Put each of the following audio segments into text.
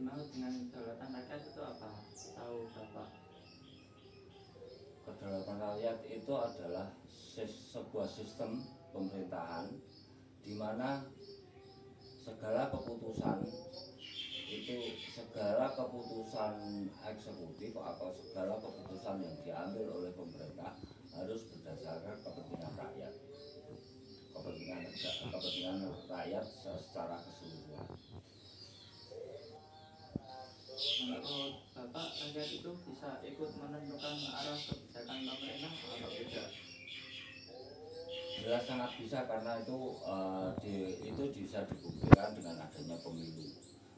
dimaksud dengan kedaulatan rakyat itu apa? Tahu Bapak? Kedaulatan rakyat itu adalah sebuah sistem pemerintahan di mana segala keputusan eksekutif atau segala keputusan yang diambil oleh pemerintah harus berdasarkan kepentingan rakyat, kepentingan rakyat secara keseluruhan. Menurut Bapak, rakyat itu bisa ikut menentukan arah kebijakan pemerintah atau tidak? Jelas sangat bisa, karena itu bisa dibuktikan dengan adanya pemilu.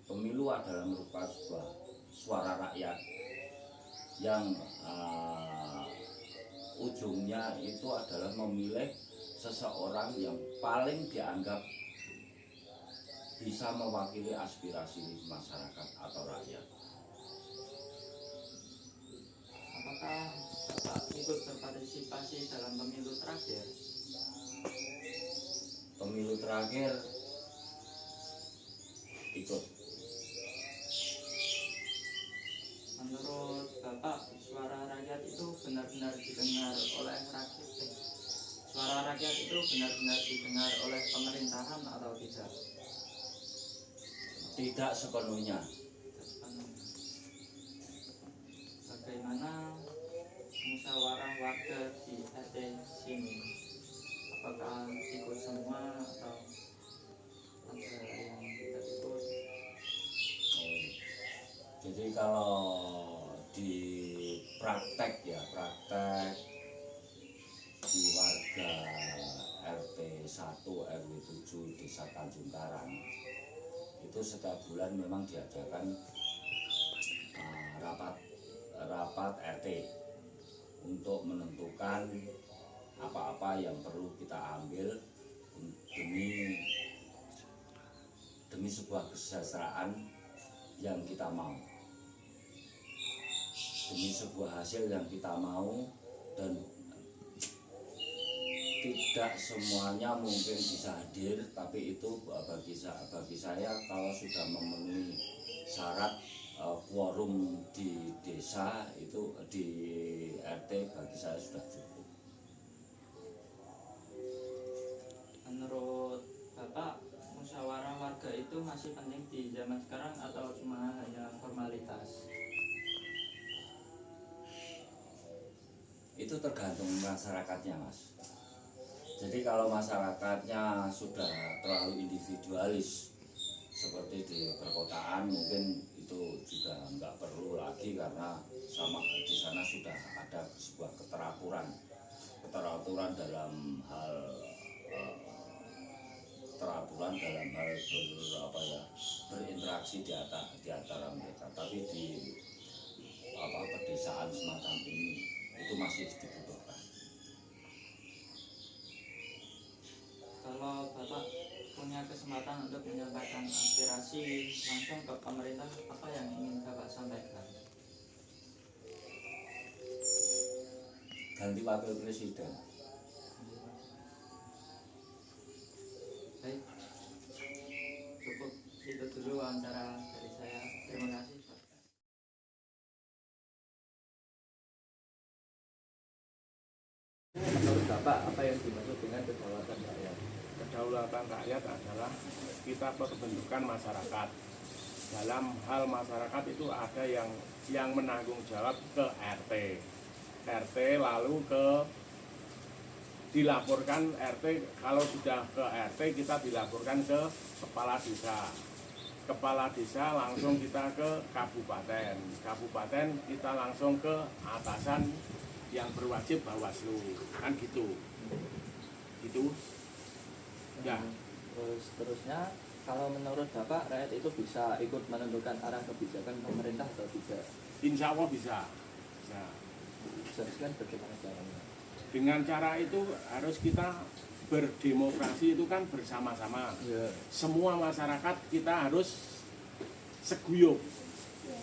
Pemilu adalah merupakan sebuah suara rakyat yang ujungnya itu adalah memilih seseorang yang paling dianggap bisa mewakili aspirasi masyarakat atau rakyat. Apakah Bapak ikut berpartisipasi dalam pemilu terakhir? Pemilu terakhir ikut. Menurut Bapak, suara rakyat itu benar-benar didengar oleh rakyat? Suara rakyat itu benar-benar didengar oleh pemerintahan atau tidak? Tidak sepenuhnya. Bagaimana musyawarah warga di RT sini? Apakah ikut semua atau ada yang tidak ikut? Jadi kalau di praktek di warga RT 1 RW 7 Desa Tanjung Karang itu setiap bulan memang diadakan rapat RT untuk menentukan apa-apa yang perlu kita ambil demi sebuah kesejahteraan yang kita mau, demi sebuah hasil yang kita mau. Dan tidak semuanya mungkin bisa hadir, tapi itu bagi saya kalau sudah memenuhi syarat quorum di desa itu, di RT, bagi saya sudah cukup. Menurut Bapak, musyawarah warga itu masih penting di zaman sekarang atau cuma hanya formalitas? Itu tergantung masyarakatnya, Mas. Jadi kalau masyarakatnya sudah terlalu individualis seperti di perkotaan, mungkin itu juga nggak perlu lagi, karena di sana sudah ada sebuah keteraturan dalam hal berinteraksi di antara mereka. Tapi di pedesaan semacam ini itu masih dibutuhkan. Kalau Bapak punya kesempatan untuk menyampaikan aspirasi langsung ke pemerintah, apa yang ingin Bapak sampaikan? Ganti wakil presiden. Baik, cukup itu dulu wawancara dari saya. Terima kasih. Menurut Bapak, apa yang dimaksud dengan kedaulatan rakyat? Kedaulatan rakyat adalah kita perbentukan masyarakat. Dalam hal masyarakat itu ada yang menanggung jawab ke RT lalu dilaporkan RT. Kalau sudah ke RT kita dilaporkan ke kepala desa langsung kita ke kabupaten kita langsung ke atasan yang berwajib Bawaslu, kan gitu ya. Terusnya, kalau menurut Bapak, rakyat itu bisa ikut menentukan arah kebijakan pemerintah atau tidak? Insya Allah bisa. Jelaskan bagaimana caranya. Dengan cara itu harus kita berdemokrasi, itu kan bersama-sama. Semua masyarakat kita harus seguyup,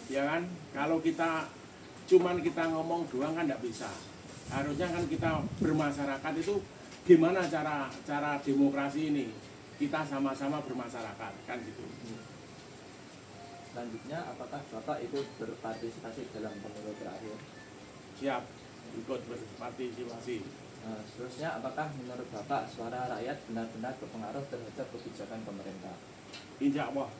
ya kan? Kalau kita ngomong doang kan nggak bisa. Harusnya kan kita bermasyarakat itu gimana cara demokrasi ini? Kita sama-sama bermasyarakat, kan gitu. selanjutnya, apakah Bapak ikut berpartisipasi dalam pemilu terakhir? Siap ikut berpartisipasi. Seterusnya, apakah menurut Bapak suara rakyat benar-benar berpengaruh terhadap kebijakan pemerintah? Insya Allah.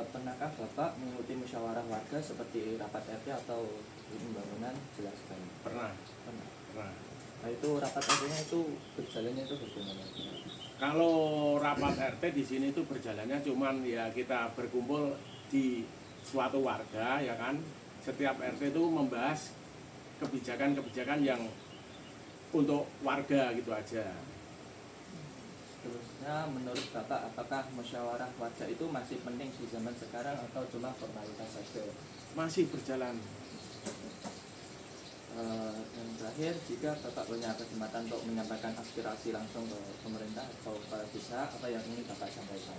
Pernahkah Bapak mengikuti musyawarah warga seperti rapat RT atau pembangunan? Jelaskan. Pernah. Nah, itu rapat RT-nya itu berjalannya itu bagaimana? Kalau rapat RT di sini itu berjalannya cuman ya kita berkumpul di suatu warga ya kan. Setiap RT itu membahas kebijakan-kebijakan yang untuk warga gitu aja. Seterusnya, menurut Bapak, apakah musyawarah warga itu masih penting di zaman sekarang atau cuma formalitas saja? Masih berjalan. Dan terakhir, jika Bapak punya kesempatan untuk menyampaikan aspirasi langsung ke pemerintah atau kepala desa, apa yang ingin Bapak sampaikan?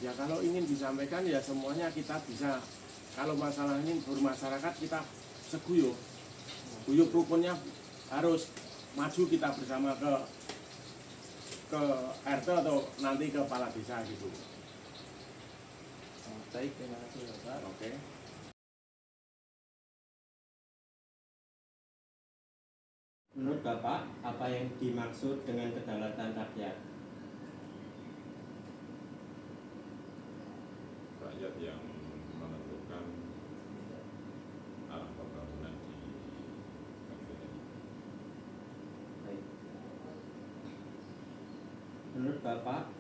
Ya kalau ingin disampaikan ya semuanya kita bisa. Kalau masalah ini bermasyarakat kita seguyup. Guyup rukunnya harus maju kita bersama ke RT atau nanti ke kepala desa gitu. Baik, terima kasih Bapak. Oke. Menurut Bapak, apa yang dimaksud dengan kedaulatan rakyat? Rakyat yang menentukan arah pembangunan di negeri ini. Baik. Menurut Bapak,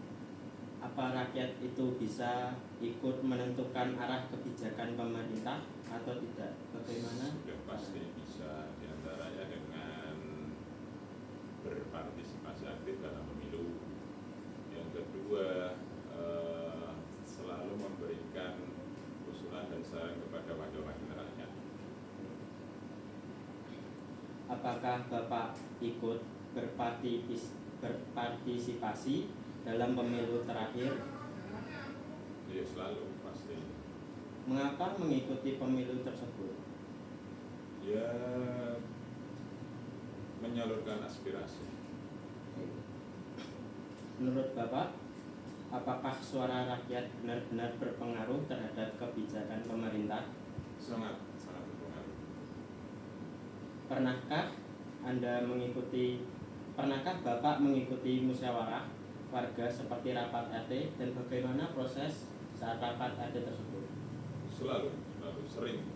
apa rakyat itu bisa ikut menentukan arah kebijakan pemerintah atau tidak? Bagaimana? Sudah pasti bisa, diantaranya dengan berpartisipasi aktif dalam pemilu. Yang kedua, selalu memberikan usulan dan saran kepada wakil-wakil rakyat. Apakah Bapak ikut berpartisipasi dalam pemilu terakhir? Ya selalu pasti. Mengapa mengikuti pemilu tersebut? Ya menyalurkan aspirasi. Menurut Bapak, apakah suara rakyat benar-benar berpengaruh terhadap kebijakan pemerintah? Sangat berpengaruh. Pernahkah Bapak mengikuti musyawarah warga seperti rapat RT dan bagaimana proses saat rapat RT tersebut? Selalu sering.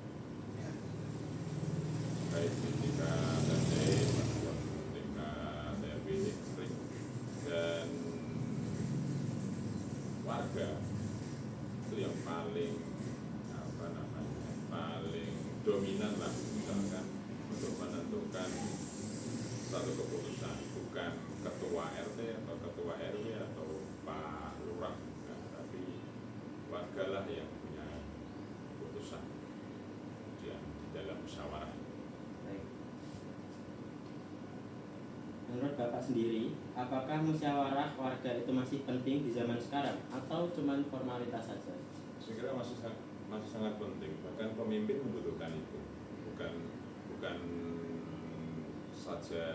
Baik di tingkat RT maupun tingkat RW sering. Dan warga itu yang paling paling dominan lah misalkan untuk menentukan satu keputusan, bukan ketua RT atau ketua RW atau Pak Lurah, bukan, tapi warga lah yang punya keputusan di dalam musyawarah. Baik. Menurut Bapak sendiri, apakah musyawarah warga itu masih penting di zaman sekarang atau cuma formalitas saja? Saya kira masih sangat penting, bahkan pemimpin membutuhkan itu, bukan saja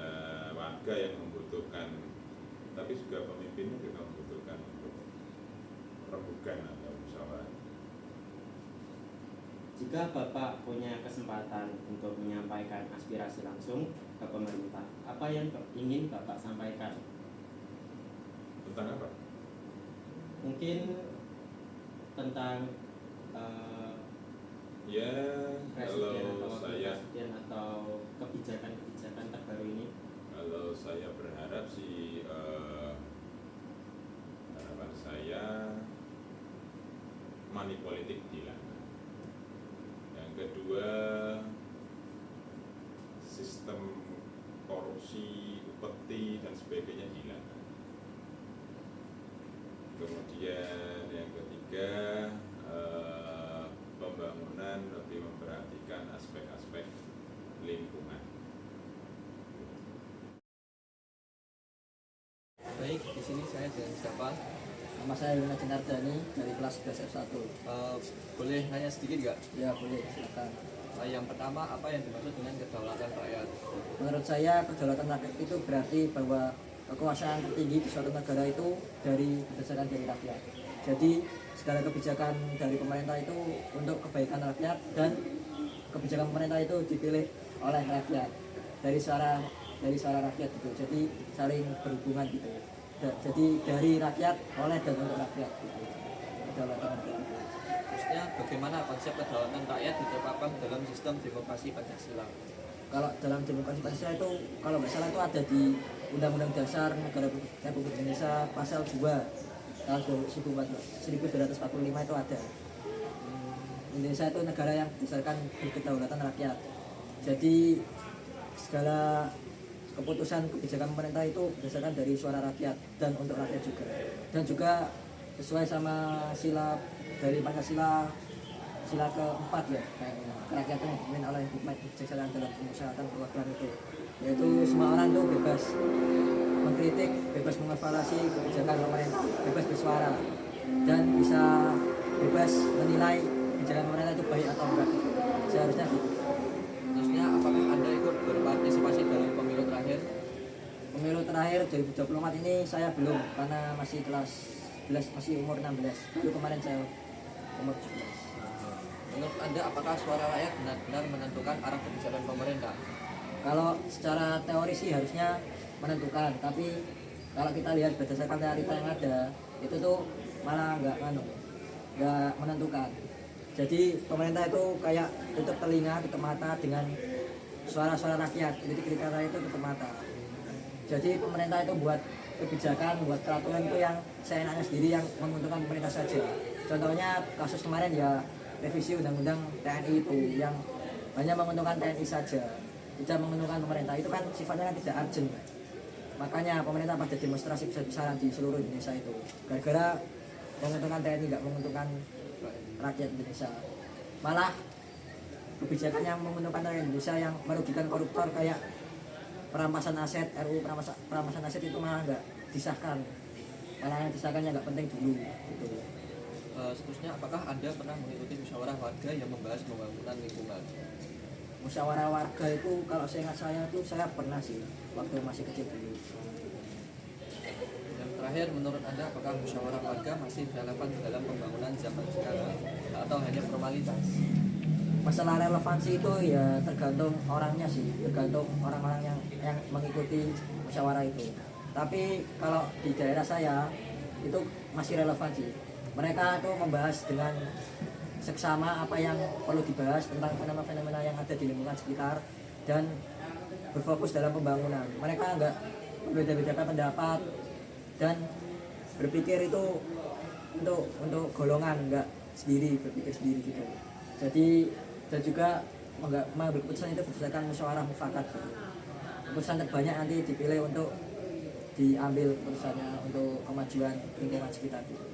warga yang membutuhkan, tapi juga pemimpinnya juga membutuhkan untuk rembukan atau musyawarah. Jika Bapak punya kesempatan untuk menyampaikan aspirasi langsung ke pemerintah, apa yang ingin Bapak sampaikan? Tentang apa? Mungkin tentang Ya, kalau presiden atau kebijakan-kebijakan terbaru ini. Kalau saya berharap sih harapan saya money politik dihilangkan. Yang kedua, sistem korupsi, upeti dan sebagainya dihilangkan. Kemudian yang ketiga, pembangunan lebih memperhatikan aspek-aspek lingkungan. Baik, di sini saya dengan siapa? Nama saya Yuna Jinardani dari kelas 11 F1. Boleh nanya sedikit nggak? Ya boleh, silakan. Yang pertama, apa yang dimaksud dengan kedaulatan rakyat? Menurut saya kedaulatan rakyat itu berarti bahwa kekuasaan tertinggi di suatu negara itu berdasarkan dari rakyat. Jadi segala kebijakan dari pemerintah itu untuk kebaikan rakyat, dan kebijakan pemerintah itu dipilih oleh rakyat dari suara rakyat gitu. Jadi saling berhubungan gitu. Jadi dari rakyat, oleh dan untuk rakyat gitu. Kedaulatan rakyat. Maksudnya bagaimana konsep kedaulatan rakyat diterapkan dalam sistem demokrasi Pancasila? Kalau dalam demokrasi Pancasila itu, kalau nggak salah itu ada di Undang-Undang Dasar Negara Republik Indonesia pasal 2 tahun 1945 itu ada. Indonesia itu negara yang berdasarkan kedaulatan rakyat. Jadi segala keputusan kebijakan pemerintah itu berdasarkan dari suara rakyat dan untuk rakyat juga. Dan juga sesuai sama sila dari Pancasila, sila keempat ya, kayaknya kerakyatan yang dipimpin oleh hikmat kebijaksanaan dalam pemusyawaratan perwakilan itu, yaitu semua orang itu bebas mengkritik, bebas mengevaluasi kebijakan pemerintah, bebas bersuara, dan bisa bebas menilai kebijakan pemerintah itu baik atau enggak. Seharusnya gitu. Maksudnya apakah Anda ikut berpartisipasi dalam pemilu terakhir? Pemilu terakhir 2024 ini saya belum, karena masih kelas 11, masih umur 16. Lalu kemarin saya umur 17. Menurut Anda apakah suara rakyat benar-benar menentukan arah kebijakan pemerintah? Kalau secara teori sih harusnya menentukan, tapi kalau kita lihat berdasarkan realita yang ada, itu tuh malah nggak menentukan. Jadi pemerintah itu kayak tutup telinga, tutup mata dengan suara-suara rakyat, kritik rakyat itu tutup mata. Jadi pemerintah itu buat kebijakan, buat peraturan itu yang seenaknya sendiri, yang menguntungkan pemerintah saja. Contohnya kasus kemarin ya, revisi undang-undang TNI itu yang hanya menguntungkan TNI saja, tidak menguntungkan pemerintah. Itu kan sifatnya kan tidak urgent. Makanya pemerintah pada demonstrasi besar-besaran di seluruh Indonesia itu gara-gara menguntungkan TNI, nggak menguntungkan rakyat Indonesia. Malah kebijakan yang menguntungkan rakyat Indonesia yang merugikan koruptor kayak perampasan aset, RUU perampasan aset itu malah nggak disahkan. Malah yang disahkannya nggak penting dulu gitu. Seterusnya, apakah Anda pernah mengikuti musyawarah warga yang membahas pembangunan lingkungan? Musyawarah warga itu kalau seingat saya tuh saya pernah sih waktu masih kecil dulu. Yang terakhir, menurut Anda apakah musyawarah warga masih relevan dalam pembangunan zaman sekarang atau hanya formalitas? Masalah relevansi itu ya tergantung orangnya sih, tergantung orang-orang yang mengikuti musyawarah itu. Tapi kalau di daerah saya itu masih relevan sih. Mereka tuh membahas dengan seksama apa yang perlu dibahas tentang fenomena-fenomena yang ada di lingkungan sekitar dan berfokus dalam pembangunan. Mereka enggak berbeda-bedakan pendapat dan berpikir itu untuk golongan, enggak sendiri, berpikir sendiri gitu. Jadi dan juga mengambil keputusan itu berdasarkan musyawarah mufakat gitu. Keputusan terbanyak nanti dipilih untuk diambil keputusannya untuk kemajuan lingkungan sekitar gitu.